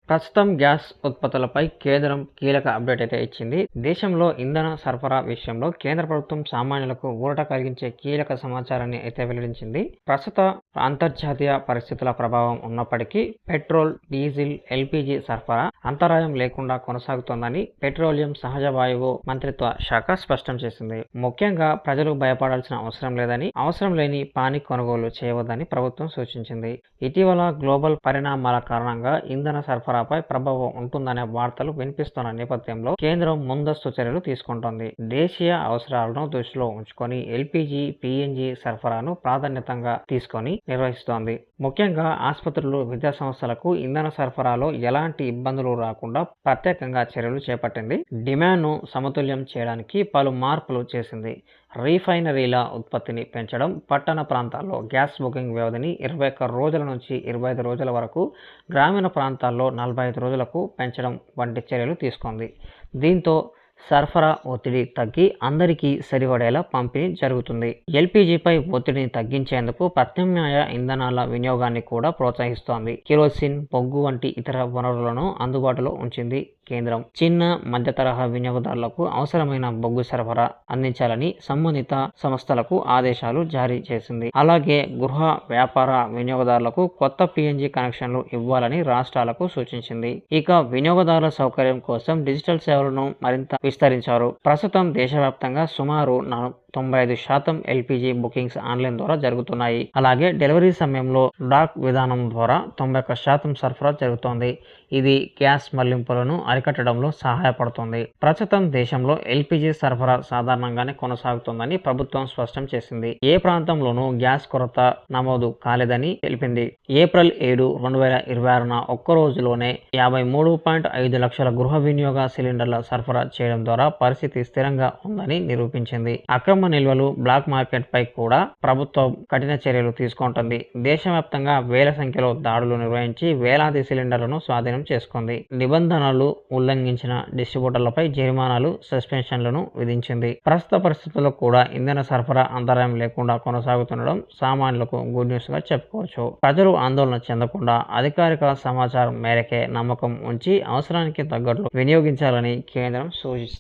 ప్రస్తుతం గ్యాస్ ఉత్పత్తులపై కేంద్రం కీలక అప్డేట్ అయితే ఇచ్చింది. దేశంలో ఇంధన సరఫరా విషయంలో కేంద్ర ప్రభుత్వం సామాన్యులకు ఊరట కలిగించే కీలక సమాచారాన్ని అయితే వెల్లడించింది. ప్రస్తుత అంతర్జాతీయ పరిస్థితుల ప్రభావం ఉన్నప్పటికీ పెట్రోల్, డీజిల్, ఎల్పీజీ సరఫరా అంతరాయం లేకుండా కొనసాగుతోందని పెట్రోలియం, సహజ వాయువు మంత్రిత్వ శాఖ స్పష్టం చేసింది. ముఖ్యంగా ప్రజలు భయపడాల్సిన అవసరం లేదని, అవసరం లేని పానిక్ కొనుగోలు చేయవద్దని ప్రభుత్వం సూచించింది. ఇటీవల గ్లోబల్ పరిణామాల కారణంగా ఇంధన సరఫరాపై ప్రభావం ఉంటుందనే వార్తలు వినిపిస్తున్న నేపథ్యంలో కేంద్రం ముందస్తు చర్యలు తీసుకుంటోంది. దేశీయ అవసరాలను దృష్టిలో ఉంచుకొని ఎల్పీజీ, పీఎన్జీ సరఫరాను ప్రాధాన్యతంగా తీసుకొని నిర్వహిస్తోంది. ముఖ్యంగా ఆసుపత్రులు, విద్యా సంస్థలకు ఇంధన సరఫరాలో ఎలాంటి ఇబ్బందులు రాకుండా ప్రత్యేకంగా చర్యలు చేపట్టింది. డిమాండ్ను సమతుల్యం చేయడానికి పలు మార్పులు చేసింది. రీఫైనరీల ఉత్పత్తిని పెంచడం, పట్టణ ప్రాంతాల్లో గ్యాస్ బుకింగ్ వ్యవధిని 21 రోజుల నుంచి 25 రోజుల వరకు, గ్రామీణ ప్రాంతాల్లో 45 రోజులకు పెంచడం వంటి చర్యలు తీసుకుంది. దీంతో సరఫరా ఒత్తిడి తగ్గి అందరికీ సరిపడేలా పంపిణీ జరుగుతుంది. ఎల్పీజీపై ఒత్తిడిని తగ్గించేందుకు ప్రత్యామ్నాయ ఇంధనాల వినియోగాన్ని కూడా ప్రోత్సహిస్తోంది. కిరోసిన్, బొగ్గు వంటి ఇతర వనరులను అందుబాటులో ఉంచింది కేంద్రం. చిన్న, మధ్య తరహా వినియోగదారులకు అవసరమైన బొగ్గు సరఫరా అందించాలని సంబంధిత సంస్థలకు ఆదేశాలు జారీ చేసింది. అలాగే గృహ, వ్యాపార వినియోగదారులకు కొత్త పీఎన్జీ కనెక్షన్లు ఇవ్వాలని రాష్ట్రాలకు సూచించింది. ఇక వినియోగదారుల సౌకర్యం కోసం డిజిటల్ సేవలను మరింత విస్తరించారు. ప్రస్తుతం దేశవ్యాప్తంగా సుమారు 95% ఎల్పీజీ బుకింగ్స్ ఆన్లైన్ ద్వారా జరుగుతున్నాయి. అలాగే డెలివరీ సమయంలో డాక్ విధానం ద్వారా 91% సరఫరా జరుగుతోంది. ఇది గ్యాస్ మళ్లింపులను అరికట్టడంలో సహాయపడుతుంది. ప్రస్తుతం దేశంలో ఎల్పీజీ సరఫరా సాధారణంగానే కొనసాగుతోందని ప్రభుత్వం స్పష్టం చేసింది. ఏ ప్రాంతంలోనూ గ్యాస్ కొరత నమోదు కాలేదని తెలిపింది. ఏప్రిల్ 7, 2026న ఒక్క రోజులోనే 53.5 లక్షల గృహ వినియోగ సిలిండర్ల సరఫరా చేయడం ద్వారా పరిస్థితి స్థిరంగా ఉందని నిరూపించింది. అక్రమ నిల్వలు, బ్లాక్ మార్కెట్ పై కూడా ప్రభుత్వం కఠిన చర్యలు తీసుకుంటుంది. దేశవ్యాప్తంగా వేల సంఖ్యలో దాడులు నిర్వహించి వేలాది సిలిండర్లను స్వాధీనం చేసుకుంది. నిబంధనలు ఉల్లంఘించిన డిస్ట్రిబ్యూటర్లపై జరిమానాలు, సస్పెన్షన్లను విధించింది. ప్రస్తుత పరిస్థితుల్లో కూడా ఇంధన సరఫరా అంతరాయం లేకుండా కొనసాగుతుండడం సామాన్యులకు గుడ్ న్యూస్ గా చెప్పుకోవచ్చు. ప్రజలు ఆందోళన చెందకుండా అధికారిక సమాచారం మేరకే నమ్మకం ఉంచి అవసరానికి తగ్గట్లు వినియోగించాలని కేంద్రం సూచిస్తుంది.